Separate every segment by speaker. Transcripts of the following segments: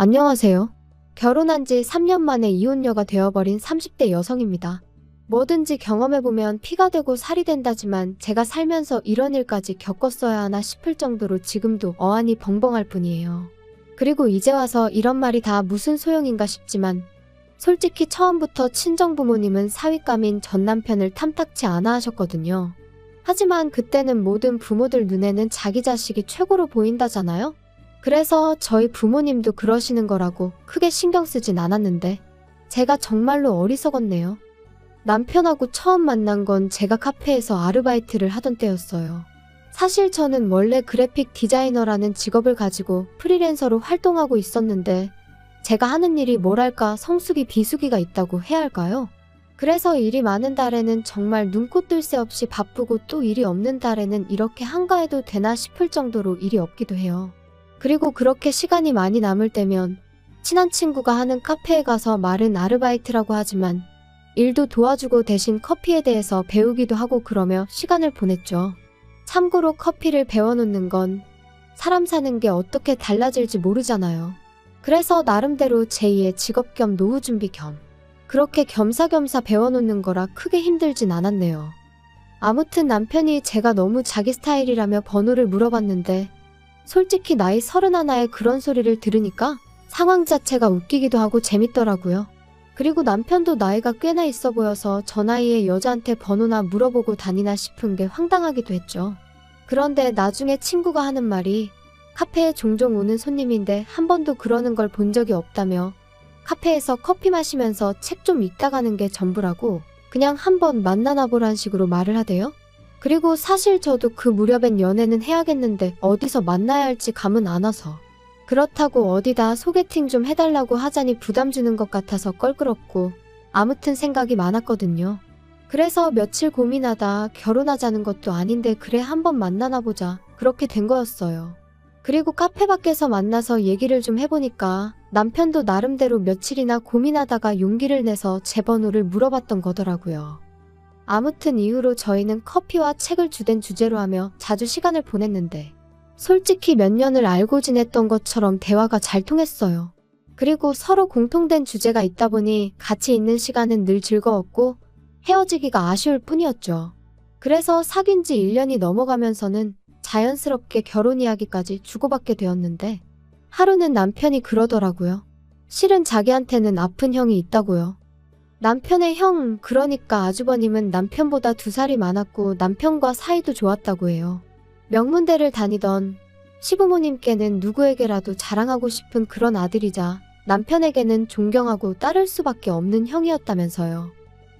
Speaker 1: 안녕하세요. 결혼한 지 3년 만에 이혼녀가 되어버린 30대 여성입니다. 뭐든지 경험해보면 피가 되고 살이 된다지만 제가 살면서 이런 일까지 겪었어야 하나 싶을 정도로 지금도 어안이 벙벙할 뿐이에요. 그리고 이제 와서 이런 말이 다 무슨 소용인가 싶지만 솔직히 처음부터 친정부모님은 사윗감인 전 남편을 탐탁치 않아 하셨거든요. 하지만 그때는 모든 부모들 눈에는 자기 자식이 최고로 보인다잖아요? 그래서 저희 부모님도 그러시는 거라고 크게 신경 쓰진 않았는데 제가 정말로 어리석었네요. 남편하고 처음 만난 건 제가 카페에서 아르바이트를 하던 때였어요. 사실 저는 원래 그래픽 디자이너라는 직업을 가지고 프리랜서로 활동하고 있었는데 제가 하는 일이 뭐랄까 성수기 비수기가 있다고 해야 할까요? 그래서 일이 많은 달에는 정말 눈코 뜰 새 없이 바쁘고 또 일이 없는 달에는 이렇게 한가해도 되나 싶을 정도로 일이 없기도 해요. 그리고 그렇게 시간이 많이 남을 때면 친한 친구가 하는 카페에 가서 말은 아르바이트라고 하지만 일도 도와주고 대신 커피에 대해서 배우기도 하고 그러며 시간을 보냈죠. 참고로 커피를 배워놓는 건 사람 사는 게 어떻게 달라질지 모르잖아요. 그래서 나름대로 제2의 직업 겸 노후 준비 겸 그렇게 겸사겸사 배워놓는 거라 크게 힘들진 않았네요. 아무튼 남편이 제가 너무 자기 스타일이라며 번호를 물어봤는데 솔직히 나이 31에 그런 소리를 들으니까 상황 자체가 웃기기도 하고 재밌더라고요. 그리고 남편도 나이가 꽤나 있어 보여서 저 나이에 여자한테 번호나 물어보고 다니나 싶은 게 황당하기도 했죠. 그런데 나중에 친구가 하는 말이 카페에 종종 오는 손님인데 한 번도 그러는 걸 본 적이 없다며 카페에서 커피 마시면서 책 좀 읽다 가는 게 전부라고 그냥 한번 만나나 보란 식으로 말을 하대요. 그리고 사실 저도 그 무렵엔 연애는 해야겠는데 어디서 만나야 할지 감은 안 와서 그렇다고 어디다 소개팅 좀 해달라고 하자니 부담 주는 것 같아서 껄끄럽고 아무튼 생각이 많았거든요. 그래서 며칠 고민하다 결혼하자는 것도 아닌데 그래 한번 만나나 보자 그렇게 된 거였어요. 그리고 카페 밖에서 만나서 얘기를 좀 해보니까 남편도 나름대로 며칠이나 고민하다가 용기를 내서 제 번호를 물어봤던 거더라고요. 아무튼 이후로 저희는 커피와 책을 주된 주제로 하며 자주 시간을 보냈는데 솔직히 몇 년을 알고 지냈던 것처럼 대화가 잘 통했어요. 그리고 서로 공통된 주제가 있다 보니 같이 있는 시간은 늘 즐거웠고 헤어지기가 아쉬울 뿐이었죠. 그래서 사귄 지 1년이 넘어가면서는 자연스럽게 결혼 이야기까지 주고받게 되었는데 하루는 남편이 그러더라고요. 실은 자기한테는 아픈 형이 있다고요. 남편의 형, 그러니까 아주버님은 남편보다 2살이 많았고 남편과 사이도 좋았다고 해요. 명문대를 다니던 시부모님께는 누구에게라도 자랑하고 싶은 그런 아들이자 남편에게는 존경하고 따를 수밖에 없는 형이었다면서요.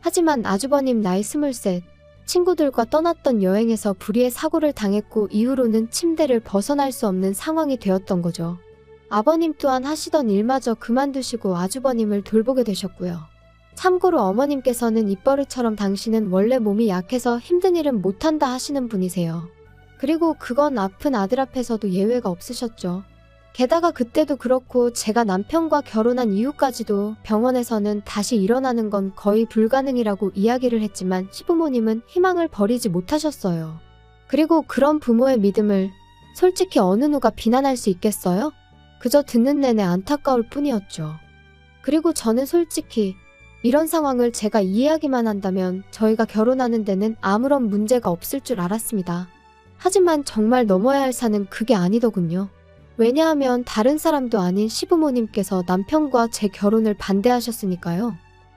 Speaker 1: 하지만 아주버님 나이 23, 친구들과 떠났던 여행에서 불의의 사고를 당했고 이후로는 침대를 벗어날 수 없는 상황이 되었던 거죠. 아버님 또한 하시던 일마저 그만두시고 아주버님을 돌보게 되셨고요. 참고로 어머님께서는 입버릇처럼 당신은 원래 몸이 약해서 힘든 일은 못한다 하시는 분이세요. 그리고 그건 아픈 아들 앞에서도 예외가 없으셨죠. 게다가 그때도 그렇고 제가 남편과 결혼한 이후까지도 병원에서는 다시 일어나는 건 거의 불가능이라고 이야기를 했지만 시부모님은 희망을 버리지 못하셨어요. 그리고 그런 부모의 믿음을 솔직히 어느 누가 비난할 수 있겠어요? 그저 듣는 내내 안타까울 뿐이었죠. 그리고 저는 솔직히 이런 상황을 제가 이해하기만 한다면 저희가 결혼하는 데는 아무런 문제가 없을 줄 알았습니다. 하지만 정말 넘어야 할 산은 그게 아니더군요. 왜냐하면 다른 사람도 아닌 시부모님께서 남편과 제 결혼을 반대하셨으니까요.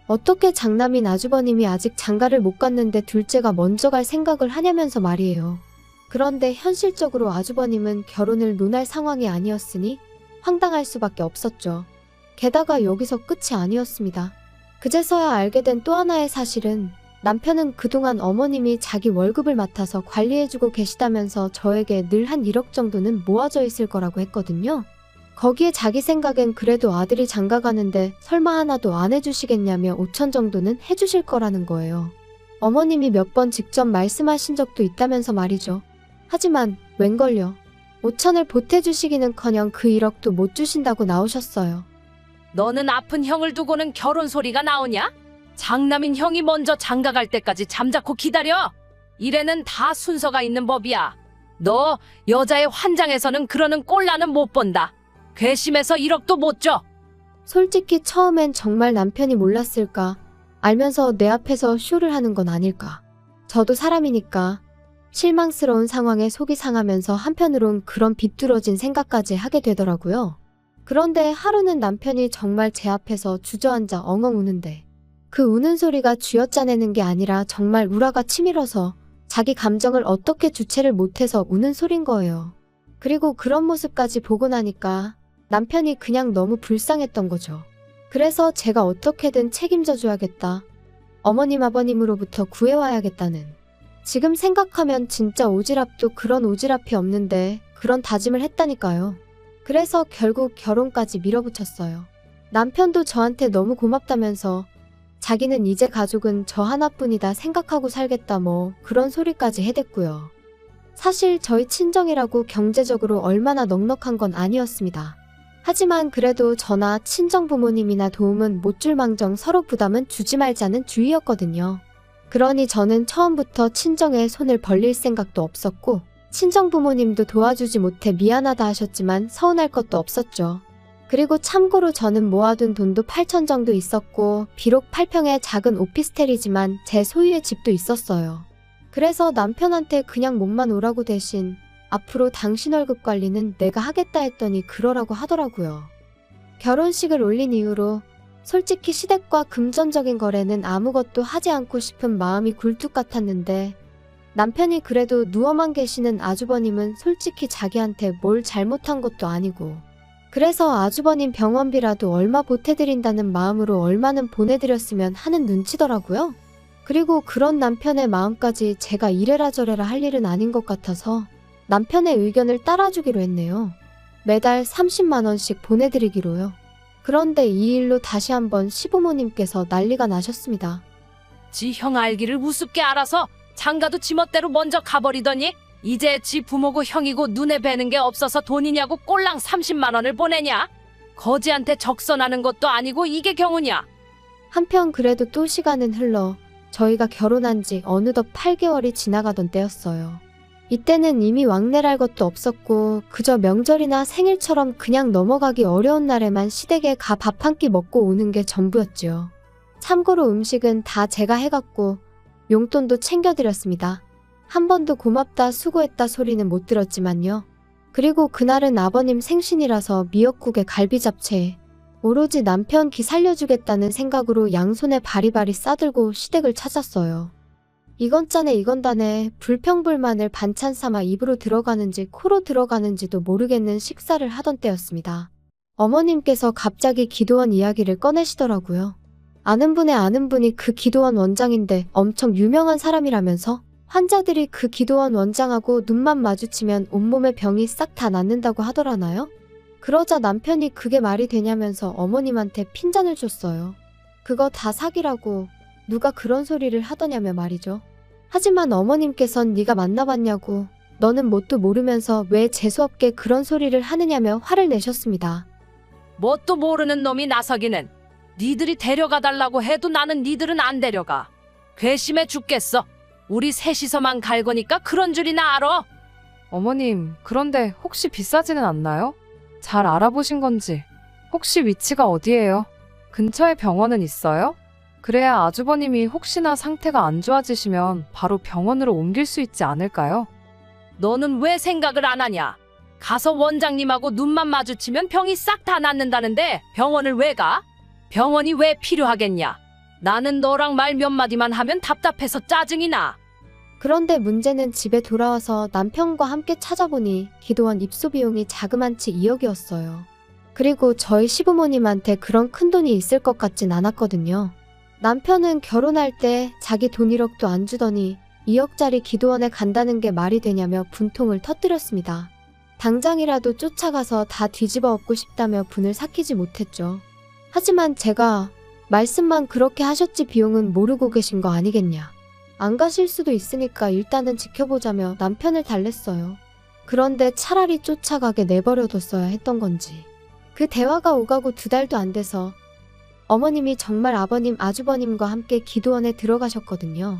Speaker 1: 어떻게 장남인 아주버님이 아직 장가를 못 갔는데 둘째가 먼저 갈 생각을 하냐면서 말이에요. 그런데 현실적으로 아주버님은 결혼을 논할 상황이 아니었으니 황당할 수밖에 없었죠. 게다가 여기서 끝이 아니었습니다. 그제서야 알게 된 또 하나의 사실은 남편은 그동안 어머님이 자기 월급을 맡아서 관리해주고 계시다면서 저에게 늘 한 1억 정도는 모아져 있을 거라고 했거든요. 거기에 자기 생각엔 그래도 아들이 장가 가는데 설마 하나도 안 해주시겠냐며 5천 정도는 해주실 거라는 거예요. 어머님이 몇 번 직접 말씀하신 적도 있다면서 말이죠. 하지만 웬걸요. 5천을 보태주시기는커녕 그 1억도 못 주신다고 나오셨어요.
Speaker 2: 너는 아픈 형을 두고는 결혼 소리가 나오냐? 장남인 형이 먼저 장가 갈 때까지 잠자코 기다려. 이래는 다 순서가 있는 법이야. 너 여자의 환장에서는 그러는 꼴 나는 못 본다. 괘씸해서 1억도 못 줘.
Speaker 1: 솔직히 처음엔 정말 남편이 몰랐을까? 알면서 내 앞에서 쇼를 하는 건 아닐까? 저도 사람이니까 실망스러운 상황에 속이 상하면서 한편으론 그런 비뚤어진 생각까지 하게 되더라고요. 그런데 하루는 남편이 정말 제 앞에서 주저앉아 엉엉 우는데 그 우는 소리가 쥐어짜내는 게 아니라 정말 우라가 치밀어서 자기 감정을 어떻게 주체를 못해서 우는 소린 거예요. 그리고 그런 모습까지 보고 나니까 남편이 그냥 너무 불쌍했던 거죠. 그래서 제가 어떻게든 책임져 줘야겠다. 어머님 아버님으로부터 구해와야겠다는. 지금 생각하면 진짜 오지랖도 그런 오지랖이 없는데 그런 다짐을 했다니까요. 그래서 결국 결혼까지 밀어붙였어요. 남편도 저한테 너무 고맙다면서 자기는 이제 가족은 저 하나뿐이다 생각하고 살겠다 뭐 그런 소리까지 해댔고요. 사실 저희 친정이라고 경제적으로 얼마나 넉넉한 건 아니었습니다. 하지만 그래도 저나 친정 부모님이나 도움은 못 줄 망정 서로 부담은 주지 말자는 주의였거든요. 그러니 저는 처음부터 친정에 손을 벌릴 생각도 없었고 친정 부모님도 도와주지 못해 미안하다 하셨지만 서운할 것도 없었죠. 그리고 참고로 저는 모아둔 돈도 8천 정도 있었고 비록 8평의 작은 오피스텔이지만 제 소유의 집도 있었어요. 그래서 남편한테 그냥 몸만 오라고 대신 앞으로 당신 월급 관리는 내가 하겠다 했더니 그러라고 하더라고요. 결혼식을 올린 이후로 솔직히 시댁과 금전적인 거래는 아무것도 하지 않고 싶은 마음이 굴뚝 같았는데 남편이 그래도 누워만 계시는 아주버님은 솔직히 자기한테 뭘 잘못한 것도 아니고 그래서 아주버님 병원비라도 얼마 보태드린다는 마음으로 얼마는 보내드렸으면 하는 눈치더라고요. 그리고 그런 남편의 마음까지 제가 이래라 저래라 할 일은 아닌 것 같아서 남편의 의견을 따라주기로 했네요. 매달 30만 원씩 보내드리기로요. 그런데 이 일로 다시 한번 시부모님께서 난리가 나셨습니다.
Speaker 2: 지 형 알기를 우습게 알아서 장가도 지멋대로 먼저 가버리더니 이제 지 부모고 형이고 눈에 뵈는 게 없어서 돈이냐고 꼴랑 30만 원을 보내냐? 거지한테 적선하는 것도 아니고 이게 경우냐?
Speaker 1: 한편 그래도 또 시간은 흘러 저희가 결혼한 지 어느덧 8개월이 지나가던 때였어요. 이때는 이미 왕래랄 것도 없었고 그저 명절이나 생일처럼 그냥 넘어가기 어려운 날에만 시댁에 가 밥 한 끼 먹고 오는 게 전부였지요. 참고로 음식은 다 제가 해갔고 용돈도 챙겨드렸습니다. 한 번도 고맙다 수고했다 소리는 못 들었지만요. 그리고 그날은 아버님 생신이라서 미역국에 갈비잡채에 오로지 남편 기 살려주겠다는 생각으로 양손에 바리바리 싸들고 시댁을 찾았어요. 이건 짜네 이건 다네 불평불만을 반찬 삼아 입으로 들어가는지 코로 들어가는지도 모르겠는 식사를 하던 때였습니다. 어머님께서 갑자기 기도원 이야기를 꺼내시더라고요. 아는 분이 그 기도원 원장인데 엄청 유명한 사람이라면서 환자들이 그 기도원 원장하고 눈만 마주치면 온몸의 병이 싹 다 낫는다고 하더라나요? 그러자 남편이 그게 말이 되냐면서 어머님한테 핀잔을 줬어요. 그거 다 사기라고 누가 그런 소리를 하더냐며 말이죠. 하지만 어머님께선 네가 만나봤냐고 너는 뭣도 모르면서 왜 재수없게 그런 소리를 하느냐며 화를 내셨습니다.
Speaker 2: 뭣도 모르는 놈이 나서기는 니들이 데려가 달라고 해도 나는 니들은 안 데려가. 괘씸해 죽겠어. 우리 셋이서만 갈 거니까 그런 줄이나 알아.
Speaker 3: 어머님, 그런데 혹시 비싸지는 않나요? 잘 알아보신 건지. 혹시 위치가 어디예요? 근처에 병원은 있어요? 그래야 아주버님이 혹시나 상태가 안 좋아지시면 바로 병원으로 옮길 수 있지 않을까요?
Speaker 2: 너는 왜 생각을 안 하냐? 가서 원장님하고 눈만 마주치면 병이 싹 다 낫는다는데 병원을 왜 가? 병원이 왜 필요하겠냐? 나는 너랑 말 몇 마디만 하면 답답해서 짜증이 나.
Speaker 1: 그런데 문제는 집에 돌아와서 남편과 함께 찾아보니 기도원 입소 비용이 자그만치 2억이었어요. 그리고 저희 시부모님한테 그런 큰 돈이 있을 것 같진 않았거든요. 남편은 결혼할 때 자기 돈 1억도 안 주더니 2억짜리 기도원에 간다는 게 말이 되냐며 분통을 터뜨렸습니다. 당장이라도 쫓아가서 다 뒤집어 엎고 싶다며 분을 삭히지 못했죠. 하지만 제가 말씀만 그렇게 하셨지 비용은 모르고 계신 거 아니겠냐. 안 가실 수도 있으니까 일단은 지켜보자며 남편을 달랬어요. 그런데 차라리 쫓아가게 내버려뒀어야 했던 건지. 그 대화가 오가고 2달도 안 돼서 어머님이 정말 아버님 아주버님과 함께 기도원에 들어가셨거든요.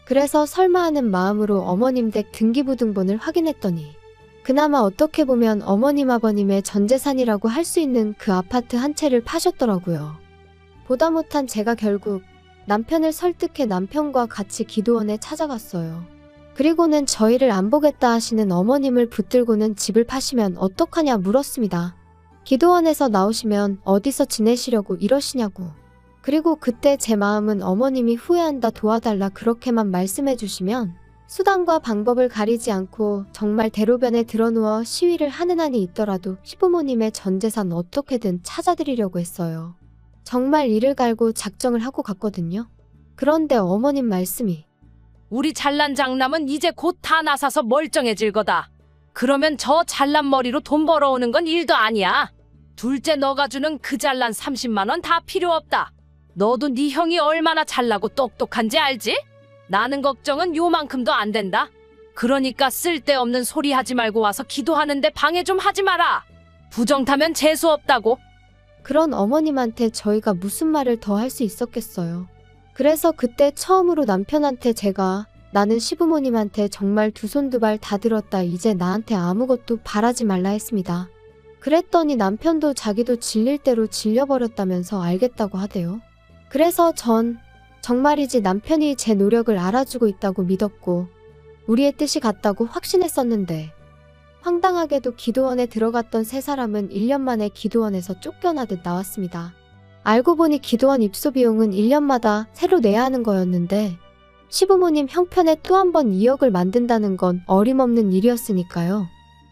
Speaker 1: 그래서 설마 하는 마음으로 어머님 댁 등기부등본을 확인했더니 그나마 어떻게 보면 어머님 아버님의 전 재산이라고 할 수 있는 그 아파트 한 채를 파셨더라고요. 보다 못한 제가 결국 남편을 설득해 남편과 같이 기도원에 찾아갔어요. 그리고는 저희를 안 보겠다 하시는 어머님을 붙들고는 집을 파시면 어떡하냐 물었습니다. 기도원에서 나오시면 어디서 지내시려고 이러시냐고. 그리고 그때 제 마음은 어머님이 후회한다 도와달라 그렇게만 말씀해 주시면 수단과 방법을 가리지 않고 정말 대로변에 드러누워 시위를 하는 한이 있더라도 시부모님의 전 재산 어떻게든 찾아드리려고 했어요. 정말 이를 갈고 작정을 하고 갔거든요. 그런데 어머님 말씀이
Speaker 2: 우리 잘난 장남은 이제 곧 다 나사서 멀쩡해질 거다. 그러면 저 잘난 머리로 돈 벌어오는 건 일도 아니야. 둘째 너가 주는 그 잘난 30만 원 다 필요 없다. 너도 네 형이 얼마나 잘나고 똑똑한지 알지? 나는 걱정은 요만큼도 안 된다. 그러니까 쓸데없는 소리 하지 말고 와서 기도하는데 방해 좀 하지 마라. 부정 타면 재수 없다고.
Speaker 1: 그런 어머님한테 저희가 무슨 말을 더 할 수 있었겠어요. 그래서 그때 처음으로 남편한테 제가 나는 시부모님한테 정말 두 손 두 발 다 들었다. 이제 나한테 아무것도 바라지 말라 했습니다. 그랬더니 남편도 자기도 질릴 대로 질려버렸다면서 알겠다고 하대요. 그래서 전 정말이지 남편이 제 노력을 알아주고 있다고 믿었고 우리의 뜻이 같다고 확신했었는데 황당하게도 기도원에 들어갔던 세 사람은 1년 만에 기도원에서 쫓겨나듯 나왔습니다. 알고 보니 기도원 입소 비용은 1년마다 새로 내야 하는 거였는데 시부모님 형편에 또 한 번 2억을 만든다는 건 어림없는 일이었으니까요.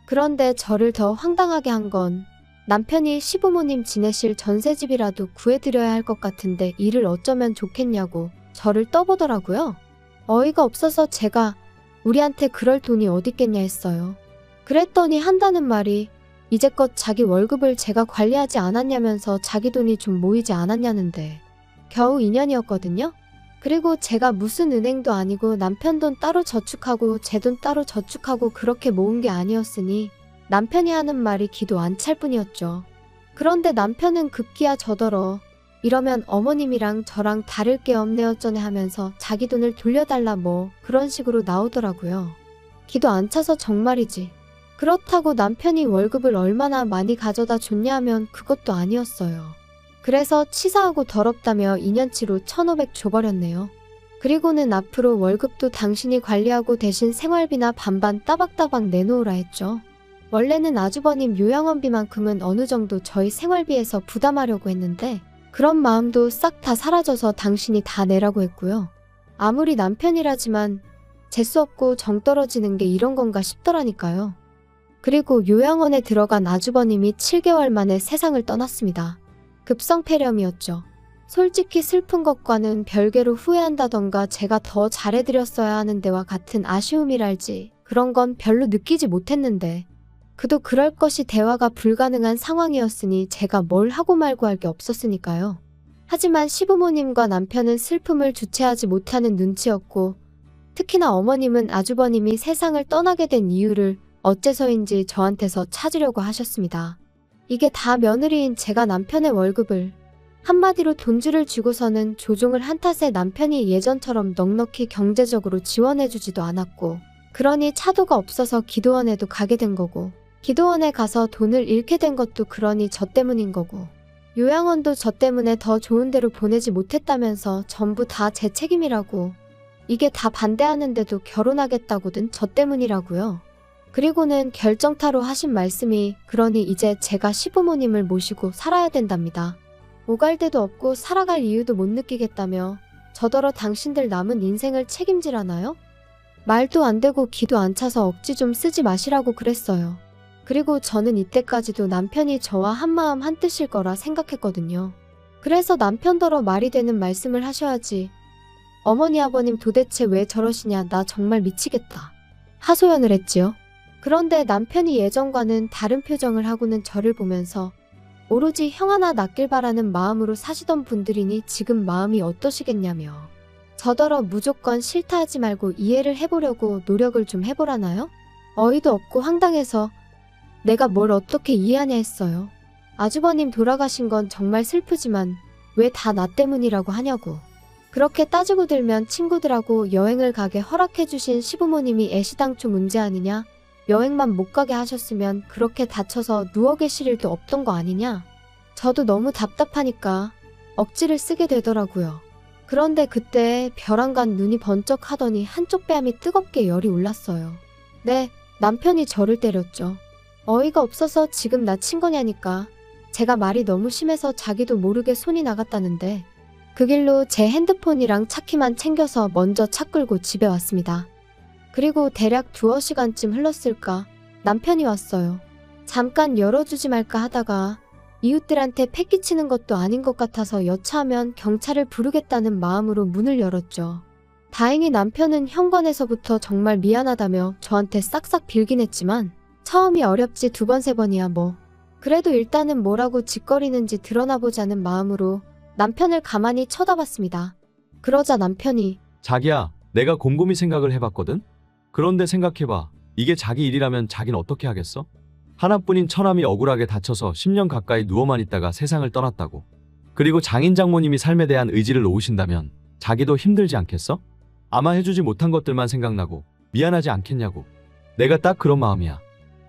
Speaker 1: 그런데 저를 더 황당하게 한 건 남편이 시부모님 지내실 전셋집이라도 구해드려야 할 것 같은데 이를 어쩌면 좋겠냐고 저를 떠보더라고요. 어이가 없어서 제가 우리한테 그럴 돈이 어딨겠냐 했어요. 그랬더니 한다는 말이 이제껏 자기 월급을 제가 관리하지 않았냐면서 자기 돈이 좀 모이지 않았냐는데 겨우 2년이었거든요. 그리고 제가 무슨 은행도 아니고 남편 돈 따로 저축하고 제 돈 따로 저축하고 그렇게 모은 게 아니었으니 남편이 하는 말이 기도 안 찰 뿐이었죠. 그런데 남편은 급기야 저더러 이러면 어머님이랑 저랑 다를 게 없네 어쩌네 하면서 자기 돈을 돌려달라 뭐 그런 식으로 나오더라고요. 기도 안 차서 정말이지. 그렇다고 남편이 월급을 얼마나 많이 가져다 줬냐 하면 그것도 아니었어요. 그래서 치사하고 더럽다며 2년치로 1,500 줘버렸네요. 그리고는 앞으로 월급도 당신이 관리하고 대신 생활비나 반반 따박따박 내놓으라 했죠. 원래는 아주버님 요양원비만큼은 어느 정도 저희 생활비에서 부담하려고 했는데 그런 마음도 싹 다 사라져서 당신이 다 내라고 했고요. 아무리 남편이라지만 재수 없고 정 떨어지는 게 이런 건가 싶더라니까요. 그리고 요양원에 들어간 아주버님이 7개월 만에 세상을 떠났습니다. 급성폐렴이었죠. 솔직히 슬픈 것과는 별개로 후회한다던가 제가 더 잘해드렸어야 하는 데와 같은 아쉬움이랄지 그런 건 별로 느끼지 못했는데 그도 그럴 것이 대화가 불가능한 상황이었으니 제가 뭘 하고 말고 할 게 없었으니까요. 하지만 시부모님과 남편은 슬픔을 주체하지 못하는 눈치였고 특히나 어머님은 아주버님이 세상을 떠나게 된 이유를 어째서인지 저한테서 찾으려고 하셨습니다. 이게 다 며느리인 제가 남편의 월급을 한마디로 돈줄을 쥐고서는 조종을 한 탓에 남편이 예전처럼 넉넉히 경제적으로 지원해주지도 않았고 그러니 차도가 없어서 기도원에도 가게 된 거고 기도원에 가서 돈을 잃게 된 것도 그러니 저 때문인 거고 요양원도 저 때문에 더 좋은 데로 보내지 못했다면서 전부 다 제 책임이라고 이게 다 반대하는데도 결혼하겠다고든 저 때문이라고요. 그리고는 결정타로 하신 말씀이 그러니 이제 제가 시부모님을 모시고 살아야 된답니다. 오갈 데도 없고 살아갈 이유도 못 느끼겠다며 저더러 당신들 남은 인생을 책임지라나요? 말도 안 되고 기도 안 차서 억지 좀 쓰지 마시라고 그랬어요. 그리고 저는 이때까지도 남편이 저와 한마음 한뜻일 거라 생각했거든요. 그래서 남편더러 말이 되는 말씀을 하셔야지. 어머니 아버님 도대체 왜 저러시냐 나 정말 미치겠다. 하소연을 했지요. 그런데 남편이 예전과는 다른 표정을 하고는 저를 보면서 오로지 형 하나 낳길 바라는 마음으로 사시던 분들이니 지금 마음이 어떠시겠냐며 저더러 무조건 싫다 하지 말고 이해를 해보려고 노력을 좀 해보라나요? 어이도 없고 황당해서 내가 뭘 어떻게 이해하냐 했어요. 아주버님 돌아가신 건 정말 슬프지만 왜 다 나 때문이라고 하냐고. 그렇게 따지고 들면 친구들하고 여행을 가게 허락해주신 시부모님이 애시당초 문제 아니냐? 여행만 못 가게 하셨으면 그렇게 다쳐서 누워 계실 일도 없던 거 아니냐? 저도 너무 답답하니까 억지를 쓰게 되더라고요. 그런데 그때 벼랑간 눈이 번쩍 하더니 한쪽 뺨이 뜨겁게 열이 올랐어요. 네, 남편이 저를 때렸죠. 어이가 없어서 지금 나 친 거냐니까. 제가 말이 너무 심해서 자기도 모르게 손이 나갔다는데 그 길로 제 핸드폰이랑 차키만 챙겨서 먼저 차 끌고 집에 왔습니다. 그리고 대략 2시간쯤 흘렀을까 남편이 왔어요. 잠깐 열어주지 말까 하다가 이웃들한테 패기치는 것도 아닌 것 같아서 여차하면 경찰을 부르겠다는 마음으로 문을 열었죠. 다행히 남편은 현관에서부터 정말 미안하다며 저한테 싹싹 빌긴 했지만 처음이 어렵지 2번, 3번이야 뭐. 그래도 일단은 뭐라고 짓거리는지 드러나보자는 마음으로 남편을 가만히 쳐다봤습니다. 그러자 남편이
Speaker 4: 자기야, 내가 곰곰이 생각을 해봤거든? 그런데 생각해봐. 이게 자기 일이라면 자긴 어떻게 하겠어? 하나뿐인 처남이 억울하게 다쳐서 10년 가까이 누워만 있다가 세상을 떠났다고. 그리고 장인 장모님이 삶에 대한 의지를 놓으신다면 자기도 힘들지 않겠어? 아마 해주지 못한 것들만 생각나고 미안하지 않겠냐고. 내가 딱 그런 마음이야.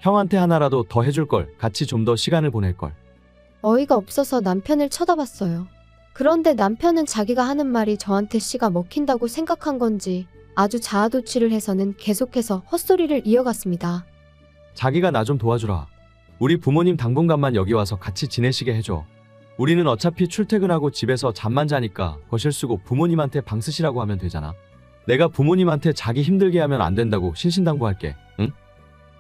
Speaker 4: 형한테 하나라도 더 해줄 걸, 같이 좀 더 시간을 보낼 걸.
Speaker 1: 어이가 없어서 남편을 쳐다봤어요. 그런데 남편은 자기가 하는 말이 저한테 씨가 먹힌다고 생각한 건지 아주 자아도취를 해서는 계속해서 헛소리를 이어갔습니다.
Speaker 4: 자기가 나 좀 도와주라. 우리 부모님 당분간만 여기 와서 같이 지내시게 해줘. 우리는 어차피 출퇴근하고 집에서 잠만 자니까 거실 쓰고 부모님한테 방 쓰시라고 하면 되잖아. 내가 부모님한테 자기 힘들게 하면 안 된다고 신신당부할게. 응?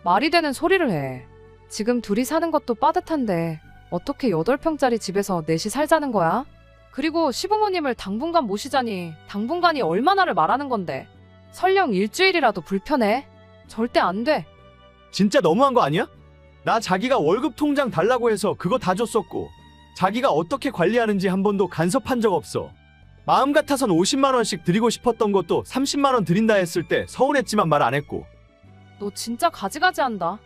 Speaker 3: 말이 되는 소리를 해. 지금 둘이 사는 것도 빠듯한데 어떻게 8평짜리 집에서 넷이 살자는 거야? 그리고 시부모님을 당분간 모시자니 당분간이 얼마나를 말하는 건데. 설령 일주일이라도 불편해? 절대 안 돼.
Speaker 4: 진짜 너무한 거 아니야? 나 자기가 월급 통장 달라고 해서 그거 다 줬었고 자기가 어떻게 관리하는지 한 번도 간섭한 적 없어. 마음 같아선 50만 원씩 드리고 싶었던 것도 30만 원 드린다 했을 때 서운했지만 말 안 했고.
Speaker 3: 너 진짜 가지가지 한다.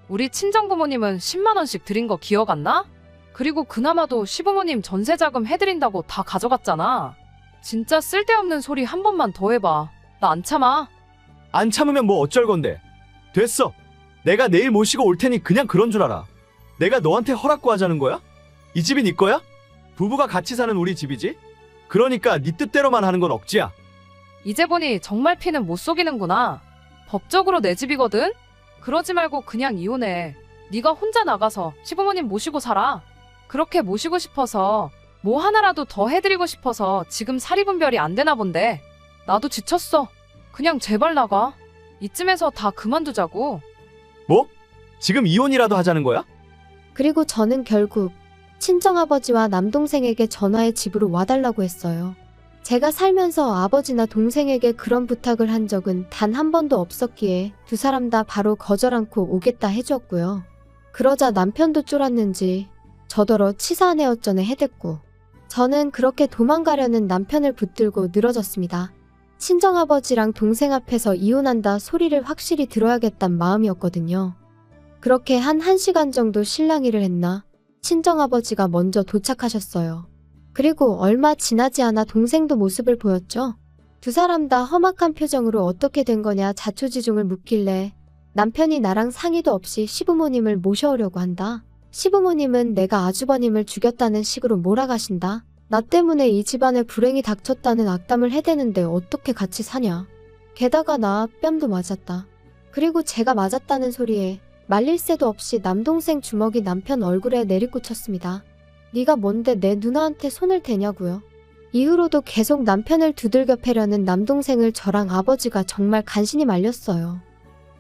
Speaker 3: 우리 친정부모님은 10만 원씩 드린 거 기억 안 나? 그리고 그나마도 시부모님 전세자금 해드린다고 다 가져갔잖아. 진짜 쓸데없는 소리 한 번만 더 해봐. 나 안 참아.
Speaker 4: 안 참으면 뭐 어쩔 건데. 됐어. 내가 내일 모시고 올 테니 그냥 그런 줄 알아. 내가 너한테 허락 구하자는 거야? 이 집이 네 거야? 부부가 같이 사는 우리 집이지? 그러니까 네 뜻대로만 하는 건 억지야.
Speaker 3: 이제 보니 정말 피는 못 속이는구나. 법적으로 내 집이거든? 그러지 말고 그냥 이혼해. 네가 혼자 나가서 시부모님 모시고 살아. 그렇게 모시고 싶어서 뭐 하나라도 더 해드리고 싶어서 지금 사리분별이 안 되나 본데. 나도 지쳤어. 그냥 제발 나가. 이쯤에서 다 그만두자고.
Speaker 4: 뭐? 지금 이혼이라도 하자는 거야?
Speaker 1: 그리고 저는 결국 친정아버지와 남동생에게 전화해 집으로 와달라고 했어요. 제가 살면서 아버지나 동생에게 그런 부탁을 한 적은 단 한 번도 없었기에 두 사람 다 바로 거절 않고 오겠다 해주었고요. 그러자 남편도 쫄았는지 저더러 치사하네 어쩌네 해댔고 저는 그렇게 도망가려는 남편을 붙들고 늘어졌습니다. 친정아버지랑 동생 앞에서 이혼한다 소리를 확실히 들어야겠단 마음이었거든요. 그렇게 한 1시간 정도 실랑이를 했나 친정아버지가 먼저 도착하셨어요. 그리고 얼마 지나지 않아 동생도 모습을 보였죠. 두 사람 다 험악한 표정으로 어떻게 된 거냐 자초지종을 묻길래 남편이 나랑 상의도 없이 시부모님을 모셔오려고 한다. 시부모님은 내가 아주버님을 죽였다는 식으로 몰아가신다. 나 때문에 이 집안에 불행이 닥쳤다는 악담을 해대는데 어떻게 같이 사냐. 게다가 나 뺨도 맞았다. 그리고 제가 맞았다는 소리에 말릴 새도 없이 남동생 주먹이 남편 얼굴에 내리꽂혔습니다. 네가 뭔데 내 누나한테 손을 대냐고요. 이후로도 계속 남편을 두들겨 패려는 남동생을 저랑 아버지가 정말 간신히 말렸어요.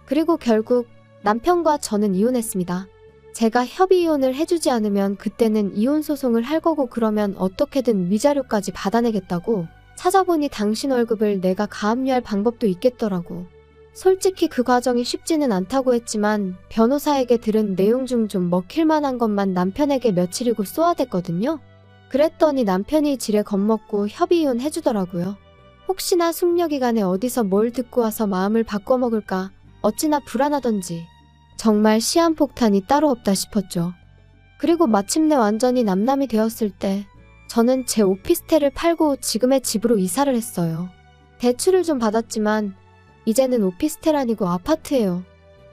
Speaker 1: 그리고 결국 남편과 저는 이혼했습니다. 제가 협의 이혼을 해주지 않으면 그때는 이혼 소송을 할 거고 그러면 어떻게든 위자료까지 받아내겠다고 찾아보니 당신 월급을 내가 가압류할 방법도 있겠더라고. 솔직히 그 과정이 쉽지는 않다고 했지만 변호사에게 들은 내용 중 좀 먹힐 만한 것만 남편에게 며칠이고 쏘아댔거든요. 그랬더니 남편이 지레 겁먹고 협의 이혼 해주더라고요. 혹시나 숙려기간에 어디서 뭘 듣고 와서 마음을 바꿔먹을까 어찌나 불안하던지 정말 시한폭탄이 따로 없다 싶었죠. 그리고 마침내 완전히 남남이 되었을 때 저는 제 오피스텔을 팔고 지금의 집으로 이사를 했어요. 대출을 좀 받았지만 이제는 오피스텔 아니고 아파트예요.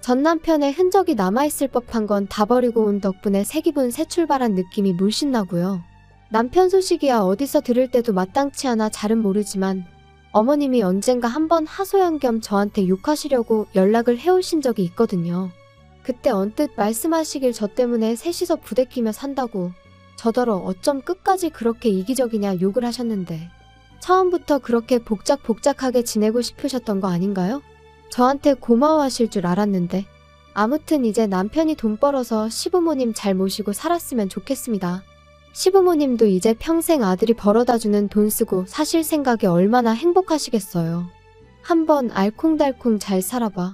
Speaker 1: 전 남편의 흔적이 남아있을 법한 건 다 버리고 온 덕분에 새 기분 새 출발한 느낌이 물씬 나고요. 남편 소식이야 어디서 들을 때도 마땅치 않아 잘은 모르지만 어머님이 언젠가 한번 하소연 겸 저한테 욕하시려고 연락을 해오신 적이 있거든요. 그때 언뜻 말씀하시길 저 때문에 셋이서 부대끼며 산다고, 저더러 어쩜 끝까지 그렇게 이기적이냐 욕을 하셨는데 처음부터 그렇게 복작복작하게 지내고 싶으셨던 거 아닌가요? 저한테 고마워하실 줄 알았는데. 아무튼 이제 남편이 돈 벌어서 시부모님 잘 모시고 살았으면 좋겠습니다. 시부모님도 이제 평생 아들이 벌어다주는 돈 쓰고 사실 생각에 얼마나 행복하시겠어요. 한번 알콩달콩 잘 살아봐.